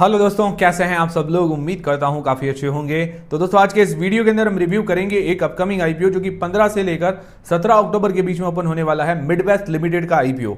Hello दोस्तों, कैसे हैं आप सब लोग। उम्मीद करता हूं काफी अच्छे होंगे। तो दोस्तों आज के इस वीडियो के अंदर हम रिव्यू करेंगे एक अपकमिंग आईपीओ जो कि 15 से लेकर 17 अक्टूबर के बीच में ओपन होने वाला है, मिडवेस्ट लिमिटेड का आईपीओ।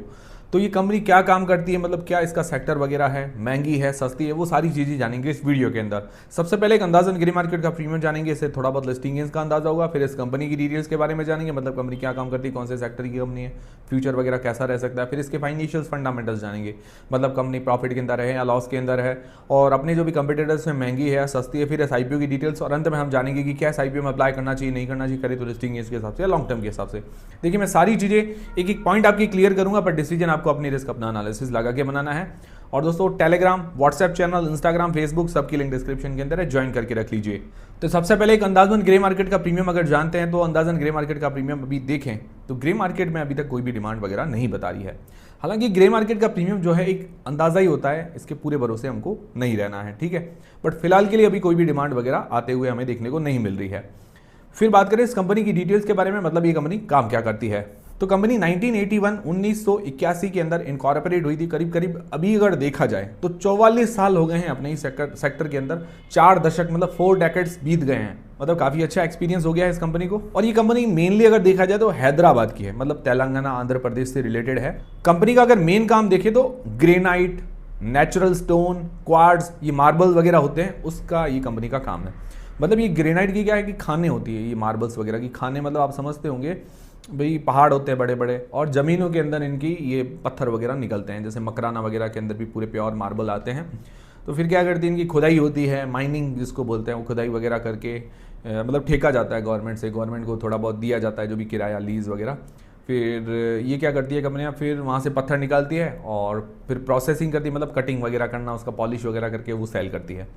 तो ये कंपनी क्या काम करती है, मतलब क्या इसका सेक्टर वगैरह है, महंगी है, सस्ती है, वो सारी चीजें जानेंगे इस वीडियो के अंदर। सबसे पहले एक अंदाजन ग्रे मार्केट का प्रीमियम जानेंगे, इससे थोड़ा बहुत लिस्टिंग का अंदाजा होगा। फिर इस कंपनी की डिटेल्स के बारे में जानेंगे, मतलब कंपनी क्या काम करती है, कौन से सेक्टर की कंपनी है, फ्यूचर वगैरह कैसा रह सकता है। फिर इसके फाइनेंशियल फंडामेंटल्स जानेंगे, मतलब कंपनी प्रॉफिट के अंदर है या लॉस के अंदर है, और अपने जो भी कंपटीटर्स में महंगी है, सस्ती है। फिर इस आईपीओ की डिटेल्स, और अंत में हम जानेंगे कि क्या इस आईपीओ में अप्लाई करना चाहिए, नहीं करना चाहिए, करे तो लिस्टिंग के हिसाब से या लॉन्ग टर्म के हिसाब से। देखिए मैं सारी चीजें एक एक पॉइंट आपकी क्लियर करूंगा, पर डिसीजन आपको अपनी रिस्क अपना एनालिसिस लगा के बनाना है। और दोस्तों Telegram, WhatsApp channel, Instagram, Facebook सबकी लिंक डिस्क्रिप्शन के अंदर है, ज्वाइन करके रख लीजिए। तो सबसे पहले एक अंदाजन ग्रे मार्केट का प्रीमियम अगर जानते हैं तो अंदाजन ग्रे मार्केट का प्रीमियम अभी देखें तो ग्रे मार्केट में अभी तक कोई भी डिमांड वगैरह नहीं बता रही है। हालांकि ग्रे मार्केट का प्रीमियम जो है एक अंदाजा ही होता है, इसके पूरे भरोसे हमको नहीं रहना है, ठीक है। बट फिलहाल के लिए अभी कोई भी डिमांड वगैरह आते हुए हमें देखने को नहीं मिल रही है। फिर बात करें इस कंपनी की डिटेल्स के बारे में, मतलब ये कंपनी काम क्या करती है। तो कंपनी 1981 के अंदर इनकॉर्पोरेट हुई थी। करीब करीब अभी अगर देखा जाए तो 44 साल हो गए हैं अपने ही सेक्टर के अंदर। 4 दशक मतलब 4 डेकेड्स बीत गए हैं, मतलब काफी अच्छा एक्सपीरियंस हो गया है इस कंपनी को। और ये कंपनी मेनली अगर देखा जाए तो हैदराबाद की है, मतलब तेलंगाना आंध्र प्रदेश से रिलेटेड है। कंपनी का अगर मेन काम देखें तो ग्रेनाइट, नेचुरल स्टोन, क्वार्ट्ज, ये मार्बल वगैरह होते हैं, उसका ये कंपनी का काम है। मतलब ये ग्रेनाइट की क्या है कि खाने होती है, ये मार्बल्स वगैरह की खाने, मतलब आप समझते होंगे भाई पहाड़ होते हैं बड़े बड़े, और ज़मीनों के अंदर इनकी ये पत्थर वगैरह निकलते हैं, जैसे मकराना वगैरह के अंदर भी पूरे प्योर मार्बल आते हैं। तो फिर क्या करती है, इनकी खुदाई होती है, माइनिंग जिसको बोलते हैं, वो खुदाई वगैरह करके मतलब ठेका जाता है गवर्नमेंट से, गवर्नमेंट को थोड़ा बहुत दिया जाता है जो भी किराया, लीज वगैरह। फिर ये क्या करती है कंपनियाँ, फिर वहाँ से पत्थर निकालती है और फिर प्रोसेसिंग करती है, मतलब कटिंग वगैरह करना, उसका पॉलिश वगैरह करके वो सेल करती है।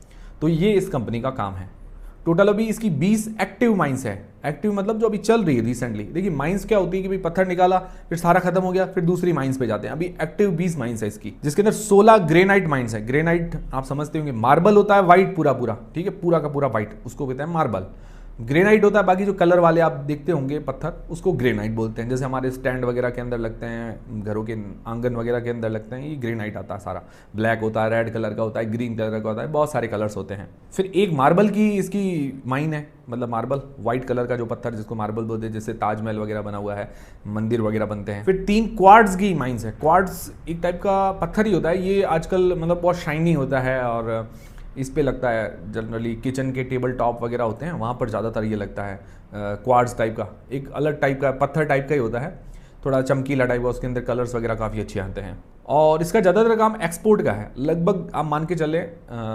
तो ये इस कंपनी का काम है। टोटल अभी इसकी 20 एक्टिव माइंस है। एक्टिव मतलब जो अभी चल रही है रिसेंटली। देखिए माइंस क्या होती है कि भाई पत्थर निकाला, फिर सारा खत्म हो गया, फिर दूसरी माइंस पे जाते हैं। अभी एक्टिव 20 माइंस है इसकी, जिसके अंदर 16 ग्रेनाइट माइंस है। ग्रेनाइट आप समझते होंगे, मार्बल होता है वाइट पूरा पूरा, ठीक है, पूरा का पूरा वाइट, उसको कहते हैं मार्बल। ग्रेनाइट होता है बाकी जो कलर वाले आप देखते होंगे पत्थर, उसको ग्रेनाइट बोलते हैं। जैसे हमारे स्टैंड वगैरह के अंदर लगते हैं, घरों के आंगन वगैरह के अंदर लगते हैं, ये ग्रेनाइट आता है सारा। ब्लैक होता है, रेड कलर का होता है, ग्रीन कलर का होता है, बहुत सारे कलर्स होते हैं। फिर एक मार्बल की इसकी माइन है, मतलब मार्बल वाइट कलर का जो पत्थर जिसको मार्बल बोलते हैं, जैसे ताजमहल वगैरह बना हुआ है, मंदिर वगैरह बनते हैं। फिर 3 क्वार्ट्ज की माइंस है। क्वार्ट्ज एक टाइप का पत्थर ही होता है, ये आजकल मतलब बहुत शाइनी होता है, और इस पे लगता है जनरली किचन के टेबल टॉप वगैरह होते हैं, वहाँ पर ज़्यादातर ये लगता है। क्वार्ट्ज टाइप का एक अलग टाइप का पत्थर टाइप का ही होता है, थोड़ा चमकीला टाइप का, उसके अंदर कलर्स वगैरह काफ़ी अच्छे आते हैं। और इसका ज़्यादातर काम एक्सपोर्ट का है। लगभग आप मान के चले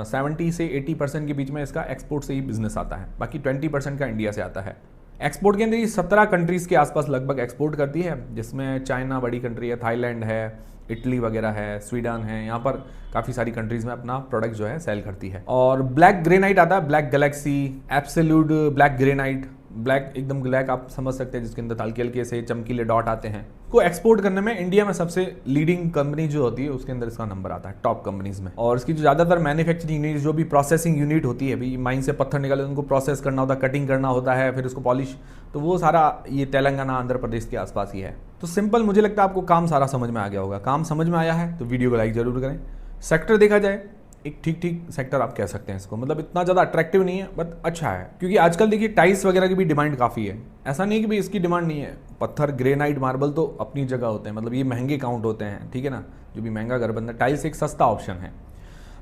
70 से 80% के बीच में इसका एक्सपोर्ट से ही बिजनेस आता है, बाकी 20% का इंडिया से आता है। एक्सपोर्ट के अंदर ये 17 कंट्रीज़ के आसपास लगभग एक्सपोर्ट करती है, जिसमें चाइना बड़ी कंट्री है, थाईलैंड है, इटली वगैरह है, स्वीडन है, यहाँ पर काफ़ी सारी कंट्रीज़ में अपना प्रोडक्ट जो है सेल करती है। और ब्लैक ग्रेनाइट आता है, black Galaxy, absolute black granite, black एकदम ब्लैक आप समझ सकते हैं, जिसके अंदर हल्के हल्के से चमकीले डॉट आते हैं। को एक्सपोर्ट करने में इंडिया में सबसे लीडिंग कंपनी जो होती है उसके अंदर इसका नंबर आता है टॉप कंपनीज में। और इसकी जो ज़्यादातर मैन्युफैक्चरिंग यूनिट, जो भी प्रोसेसिंग यूनिट होती है, भाई माइन से पत्थर निकाले उनको प्रोसेस करना होता है, कटिंग करना होता है, फिर उसको पॉलिश, तो वो सारा ये तेलंगाना आंध्र प्रदेश के आसपास ही है। तो सिंपल, मुझे लगता है आपको काम सारा समझ में आ गया होगा। काम समझ में आया है तो वीडियो को लाइक जरूर करें। सेक्टर देखा जाए एक ठीक ठीक सेक्टर आप कह सकते हैं इसको, मतलब इतना ज़्यादा अट्रैक्टिव नहीं है बट अच्छा है, क्योंकि आजकल देखिए टाइल्स वगैरह की भी डिमांड काफ़ी है। ऐसा नहीं कि भाई इसकी डिमांड नहीं है। पत्थर, ग्रेनाइट, मार्बल तो अपनी जगह होते हैं, मतलब ये महंगे काउंट होते हैं, ठीक है ना, जो भी महंगा घर बनता है। टाइल्स एक सस्ता ऑप्शन है,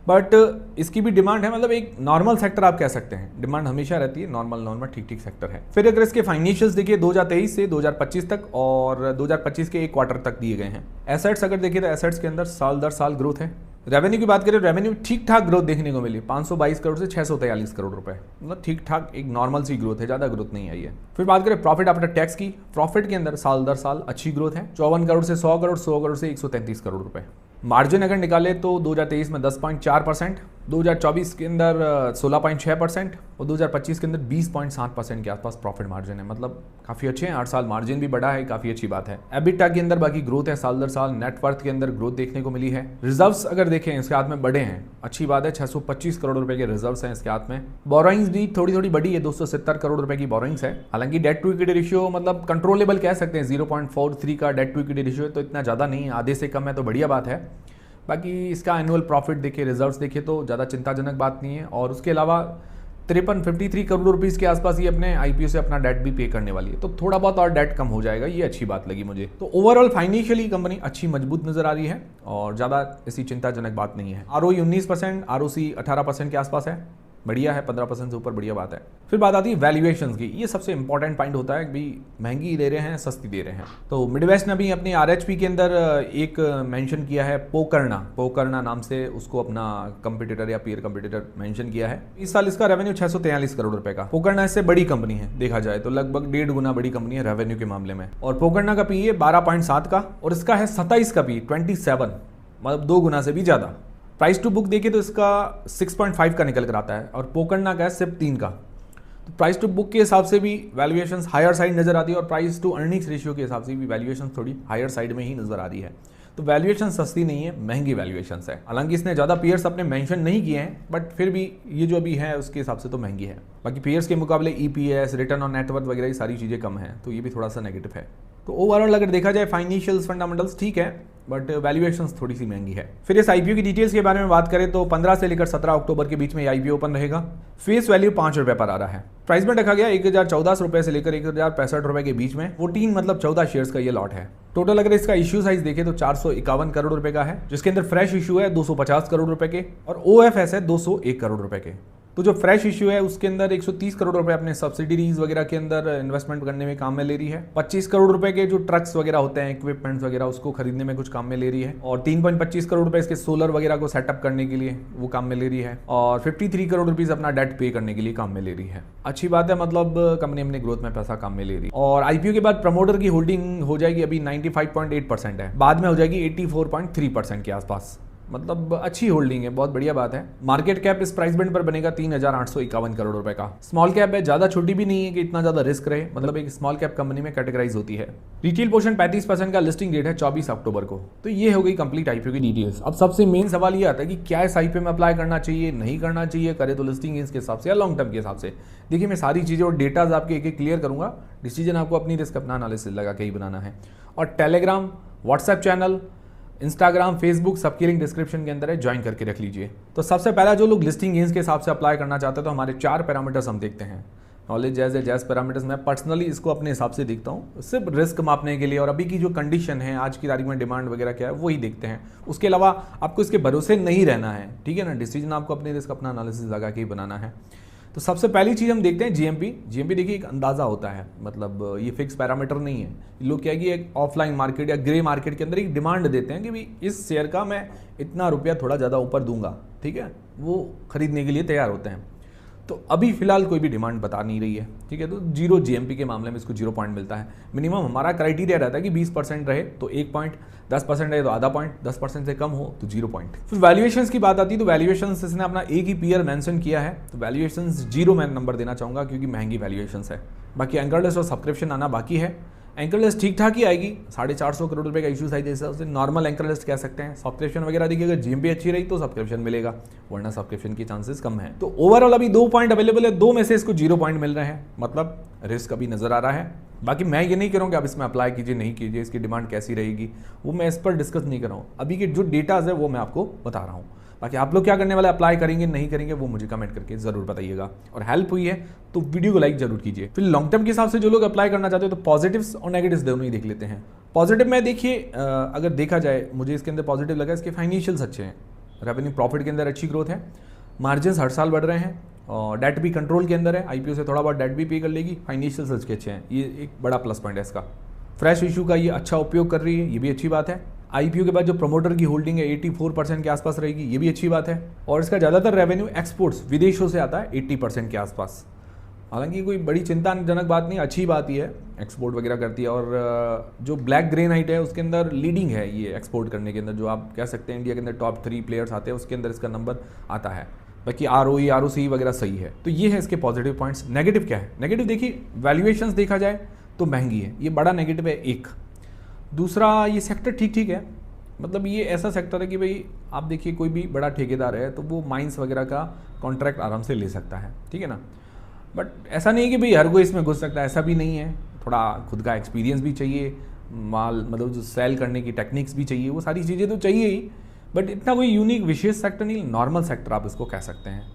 बट इसकी भी डिमांड है, मतलब एक नॉर्मल सेक्टर आप कह सकते हैं। डिमांड हमेशा रहती है, नॉर्मल ठीक ठीक सेक्टर है। फिर अगर इसके फाइनेंशियल्स देखिए 2023 से 2025 तक, और 2025 के एक क्वार्टर तक दिए गए हैं। एसेट्स अगर देखिए तो एसेट्स के अंदर साल दर साल ग्रोथ है। रेवेन्यू की बात करें, रेवेन्यू ठीक ठाक ग्रोथ देखने को मिली, 522 करोड़ से 643 करोड़ रुपए, मतलब ठीक ठाक एक नॉर्मल सी ग्रोथ है, ज़्यादा ग्रोथ नहीं आई है। फिर बात करें प्रॉफिट आफ्टर टैक्स की, प्रॉफिट के अंदर साल दर साल अच्छी ग्रोथ है, 54 करोड़ से 100 करोड़, 100 करोड़ से 133 करोड़ रुपए। मार्जिन अगर निकाले तो 2023 में 10.4%, 2024 के अंदर 16.6% और 2025 के अंदर 20.7% के आसपास प्रॉफिट मार्जिन है, मतलब काफ़ी अच्छे हैं। 8 साल मार्जिन भी बढ़ा है, काफ़ी अच्छी बात है। एबिटा के अंदर बाकी ग्रोथ है साल दर साल, नेटवर्थ के अंदर ग्रोथ देखने को मिली है। रिजर्व्स अगर देखें इसके हाथ में बड़े हैं, अच्छी बात है, 625 करोड़ रुपए के रिजर्व्स हैं इसके हाथ में। बोरोइंग्स भी थोड़ी थोड़ी बड़ी है, 270 करोड़ रुपए की बोरोइंग्स है। हालांकि डेट टू इक्विटी रेशियो मतलब कंट्रोलेबल कह सकते हैं, 0.43 का डेट टू इक्विटी रेशियो है, तो इतना ज़्यादा नहीं है, आधे से कम है तो बढ़िया बात है। बाकी इसका एनुअल प्रॉफिट देखिए, रिजल्ट्स देखिए तो ज़्यादा चिंताजनक बात नहीं है। और उसके अलावा 53 करोड़ रुपीज़ के आसपास ये अपने आईपीओ से अपना डेट भी पे करने वाली है, तो थोड़ा बहुत और डेट कम हो जाएगा, ये अच्छी बात लगी मुझे। तो ओवरऑल फाइनेंशियली कंपनी अच्छी मजबूत नजर आ रही है और ज़्यादा ऐसी चिंताजनक बात नहीं है। ROE 19%, ROC 18% के आसपास है, बढ़िया है, 15% से ऊपर बढ़िया बात है। फिर बात आती है वैल्यूएशंस की। ये सबसे इंपॉर्टेंट पॉइंट होता है कि भाई महंगी दे रहे हैं, सस्ती दे रहे हैं। तो मिडवेस्ट ने भी अपनी RHP के अंदर एक मेंशन किया है, पोकरना नाम से उसको अपना कंपटीटर या पीयर कंपटीटर मेंशन किया है। इस साल इसका रेवेन्यू 643 करोड़ रुपए का। पोकरना इससे बड़ी कंपनी है, देखा जाए तो लगभग 1.5 गुना बड़ी कंपनी है रेवेन्यू के मामले में। और पोकरना का PE 12.7 का और इसका है 27 का PE 27, मतलब 2 गुना से भी ज़्यादा। प्राइस टू बुक देखिए तो इसका 6.5 का निकल कर आता है और पोकरना का है सिर्फ 3 का। तो प्राइस टू बुक के हिसाब से भी वैल्यूएशंस हायर साइड नजर आती है और प्राइस टू अर्निंग्स रेशियो के हिसाब से भी वैल्यूएशंस थोड़ी हायर साइड में ही नजर आ रही है। तो वैल्यूएशन सस्ती नहीं है, महंगी वैल्यूएशंस है। हालांकि इसने ज़्यादा पीयर्स अपने मेंशन नहीं किए हैं, बट फिर भी ये जो अभी है उसके हिसाब से तो महंगी है। बाकी पीयर्स के मुकाबले EPS, रिटर्न ऑन नेटवर्थ वगैरह ये सारी चीज़ें कम हैं, तो ये भी थोड़ा सा नेगेटिव है। तो ओवरऑल अगर देखा जाए फाइनेंशियल्स फंडामेंटल्स ठीक है, बट वैल्यूएशंस थोड़ी सी महंगी है। फिर इस आईपीओ की डिटेल्स के बारे में बात करें तो 15 से लेकर 17 अक्टूबर के बीच में आईपीओ ओपन रहेगा। फेस वैल्यू 5 रुपए पर आ रहा है। प्राइस में रखा गया 1014 रुपए से लेकर 1065 रुपए के बीच में। 14 मतलब 14 शेयर्स का ये लॉट है। टोटल अगर इसका इश्यू साइज देखें तो 451 करोड़ रुपए का है, जिसके अंदर फ्रेश इश्यू है 250 करोड़ रुपए के और OFS है 201 करोड़ रुपए के। तो जो फ्रेश इश्यू है उसके अंदर 130 करोड़ रुपए अपने सब्सिडीज वगैरह के अंदर इन्वेस्टमेंट करने में काम में ले रही है। 25 करोड़ रुपए के जो ट्रक्स वगैरह होते हैं, इक्विपमेंट्स वगैरह, उसको खरीदने में कुछ काम में ले रही है। और 3.25 करोड़ रुपए इसके सोलर वगैरह को सेटअप करने के लिए वो काम में ले रही है। और 53 करोड़ रुपीज अपना डेट पे करने के लिए काम में ले रही है। अच्छी बात है, मतलब कंपनी अपने ग्रोथ में पैसा काम में ले रही है। और आईपीओ के बाद प्रमोटर की होल्डिंग हो जाएगी, अभी 95.8% है, बाद में हो जाएगी 84.3% के आसपास। मतलब अच्छी होल्डिंग है, बहुत बढ़िया बात है। मार्केट कैप इस प्राइस बैंड पर बनेगा 3851 करोड़ रुपए का। स्मॉल कैप है, ज्यादा छोटी भी नहीं है कि इतना ज्यादा रिस्क रहे, मतलब एक स्मॉल कैप कंपनी में कैटेगराइज होती है। रिटेल पोर्शन 35% का, लिस्टिंग डेट है 24 अक्टूबर को। तो ये हो गई कंप्लीट आईपीओ की डिटेल्स। अब सबसे मेन सवाल ये आता है कि क्या इस आईपीओ में अप्लाई करना चाहिए, नहीं करना चाहिए, करे तो लिस्टिंग गेन्स के हिसाब से या लॉन्ग टर्म के हिसाब से। देखिए मैं सारी चीजें और डेटाज आपके एक एक क्लियर करूंगा, डिसीजन आपको अपनी रिस्क अपना एनालिसिस लगा के ही बनाना है। और Telegram, WhatsApp channel, Instagram, Facebook, सबकी लिंक डिस्क्रिप्शन के अंदर है, ज्वाइन करके रख लीजिए। तो सबसे पहला जो लोग लिस्टिंग गेन्स के हिसाब से अप्लाई करना चाहते हैं तो हमारे 4 पैरामीटर्स हम देखते हैं। नॉलेज जैज पैरामीटर्स मैं पर्सनली इसको अपने हिसाब से देखता हूँ, सिर्फ रिस्क मापने के लिए और अभी की जो कंडीशन है, आज की तारीख में डिमांड वगैरह क्या है वही देखते हैं। उसके अलावा आपको इसके भरोसे नहीं रहना है, ठीक है ना। डिसीजन आपको अपने रिस्क अपना एनालिसिस लगा के ही बनाना है। तो सबसे पहली चीज़ हम देखते हैं जीएमपी देखिए एक अंदाज़ा होता है, मतलब ये फिक्स पैरामीटर नहीं है। लोग क्या है कि एक ऑफलाइन मार्केट या ग्रे मार्केट के अंदर एक डिमांड देते हैं कि भाई इस शेयर का मैं इतना रुपया थोड़ा ज़्यादा ऊपर दूंगा, ठीक है, वो खरीदने के लिए तैयार होते हैं। तो अभी फिलहाल कोई भी डिमांड बता नहीं रही है, ठीक है। तो 0 जीएमपी के मामले में इसको 0 पॉइंट मिलता है। मिनिमम हमारा क्राइटेरिया रहता है कि 20% रहे तो 1 पॉइंट, 10% रहे तो आधा पॉइंट, 10% से कम हो तो 0 पॉइंट। फिर वैल्यूएशंस की बात आती है तो वैल्यूएशंस इसने अपना एक ही पीयर मेंशन किया है, तो वैल्यूएशंस 0 मैं नंबर देना चाहूँगा क्योंकि महंगी वैल्यूएशंस है। बाकी एंकर लिस्ट और सब्सक्रिप्शन आना बाकी है। एंकर लिस्ट ठीक ठाक ही आएगी, 450 करोड़ रुपए का इशू साइज है, उससे नॉर्मल एंकर लिस्ट कह सकते हैं। सब्सक्रिप्शन वगैरह देखिए अगर जीएमपी अच्छी रही तो सब्सक्रिप्शन मिलेगा, वरना सब्सक्रिप्शन की चांसेस कम है। तो ओवरऑल अभी 2 पॉइंट अवेलेबल है, 2 में से इसको 0 पॉइंट मिल रहे हैं, मतलब रिस्क अभी नजर आ रहा है। बाकी मैं ये नहीं कह रहा हूँ कि आप इसमें अप्लाई कीजिए नहीं कीजिए, इसकी डिमांड कैसी रहेगी वो मैं इस पर डिस्कस नहीं कर रहा हूँ। अभी के जो डेटाज है वो मैं आपको बता रहा हूँ। बाकी आप लोग क्या करने वाले, अप्लाई करेंगे नहीं करेंगे वो मुझे कमेंट करके जरूर बताइएगा। और हेल्प हुई है तो वीडियो को लाइक जरूर कीजिए। फिर लॉन्ग टर्म के हिसाब से जो लोग अप्लाई करना चाहते हो तो पॉजिटिव्स और नेगेटिव्स दोनों ही देख लेते हैं। पॉजिटिव में देखिए अगर देखा जाए मुझे इसके अंदर पॉजिटिव लगा, इसके फाइनेंशियल्स अच्छे हैं, रेवेन्यू प्रॉफिट के अंदर अच्छी ग्रोथ है, मार्जिन हर साल बढ़ रहे हैं और डेट भी कंट्रोल के अंदर है। आईपीओ से थोड़ा बहुत डेट भी पे कर लेगी, फाइनेंशियल्स अच्छे हैं, ये एक बड़ा प्लस पॉइंट है इसका। फ्रेश इशू का ये अच्छा उपयोग कर रही है, ये भी अच्छी बात है। आईपीओ के बाद जो प्रमोटर की होल्डिंग है 84% के आसपास रहेगी, ये भी अच्छी बात है। और इसका ज़्यादातर रेवेन्यू एक्सपोर्ट्स विदेशों से आता है 80% के आसपास। हालांकि कोई बड़ी चिंताजनक बात नहीं, अच्छी बात ही है, एक्सपोर्ट वगैरह करती है। और जो ब्लैक ग्रेनाइट है उसके अंदर लीडिंग है ये एक्सपोर्ट करने के अंदर, जो आप कह सकते हैं इंडिया के अंदर टॉप 3 प्लेयर्स आते हैं उसके अंदर इसका नंबर आता है। बाकी ROE ROC वगैरह सही है। तो ये है इसके पॉजिटिव पॉइंट्स। नेगेटिव क्या है, नेगेटिव देखिए वैल्यूएशंस देखा जाए तो महंगी है, ये बड़ा नेगेटिव है एक। दूसरा ये सेक्टर ठीक है, मतलब ये ऐसा सेक्टर है कि भाई आप देखिए कोई भी बड़ा ठेकेदार है तो वो माइंस वगैरह का कॉन्ट्रैक्ट आराम से ले सकता है, ठीक है ना। बट ऐसा नहीं है कि भाई हर कोई इसमें घुस सकता है, ऐसा भी नहीं है। थोड़ा खुद का एक्सपीरियंस भी चाहिए, माल मतलब जो सेल करने की टेक्निक्स भी चाहिए, वो सारी चीज़ें तो चाहिए ही। बट इतना कोई यूनिक विशेष सेक्टर नहीं, नॉर्मल सेक्टर आप इसको कह सकते हैं।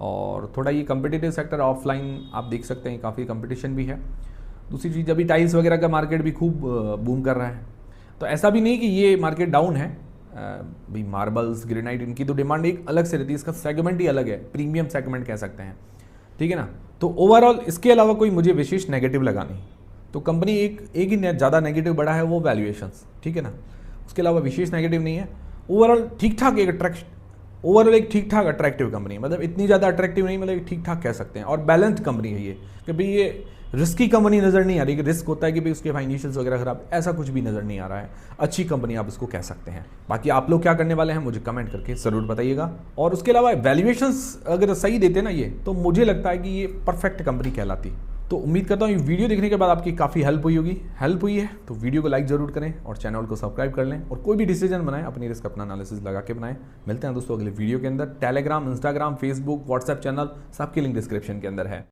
और थोड़ा ये कम्पिटिटिव सेक्टर, ऑफलाइन आप देख सकते हैं काफ़ी कंपटीशन भी है। दूसरी चीज़, अभी टाइल्स वगैरह का मार्केट भी खूब बूम कर रहा है, तो ऐसा भी नहीं कि ये मार्केट डाउन है। भाई मार्बल्स, ग्रेनाइट, इनकी तो डिमांड एक अलग से रहती है, इसका सेगमेंट ही अलग है, प्रीमियम सेगमेंट कह सकते हैं, ठीक है ना। तो ओवरऑल इसके अलावा कोई मुझे विशेष नेगेटिव लगा नहीं। तो कंपनी एक ही ज़्यादा नेगेटिव बढ़ा है, वो वैल्यूएशंस, ठीक है ना, उसके अलावा विशेष नेगेटिव नहीं है। ओवरऑल ठीक ठाक एक ठीक ठाक अट्रैक्टिव कंपनी, मतलब इतनी ज़्यादा अट्रैक्टिव नहीं, मतलब ठीक ठाक कह सकते हैं। और बैलेंस्ड कंपनी है ये, कि भाई ये रिस्की कंपनी नज़र नहीं आ रही कि रिस्क होता है कि भाई उसके फाइनेंशियल्स वगैरह खराब, ऐसा कुछ भी नज़र नहीं आ रहा है। अच्छी कंपनी आप इसको कह सकते हैं। बाकी आप लोग क्या करने वाले हैं मुझे कमेंट करके ज़रूर बताइएगा। और उसके अलावा वैल्यूएशंस अगर सही देते ना ये, तो मुझे लगता है कि ये परफेक्ट कंपनी कहलाती। तो उम्मीद करता हूँ ये वीडियो देखने के बाद आपकी काफ़ी हेल्प हुई है तो वीडियो को लाइक ज़रूर करें और चैनल को सब्सक्राइब कर लें। और कोई भी डिसीजन बनाएं अपनी रिस्क अपना एनालिसिस लगा के बनाएं। मिलते हैं दोस्तों अगले वीडियो के अंदर। Telegram, Instagram, Facebook, WhatsApp channel सबकी लिंक डिस्क्रिप्शन के अंदर है।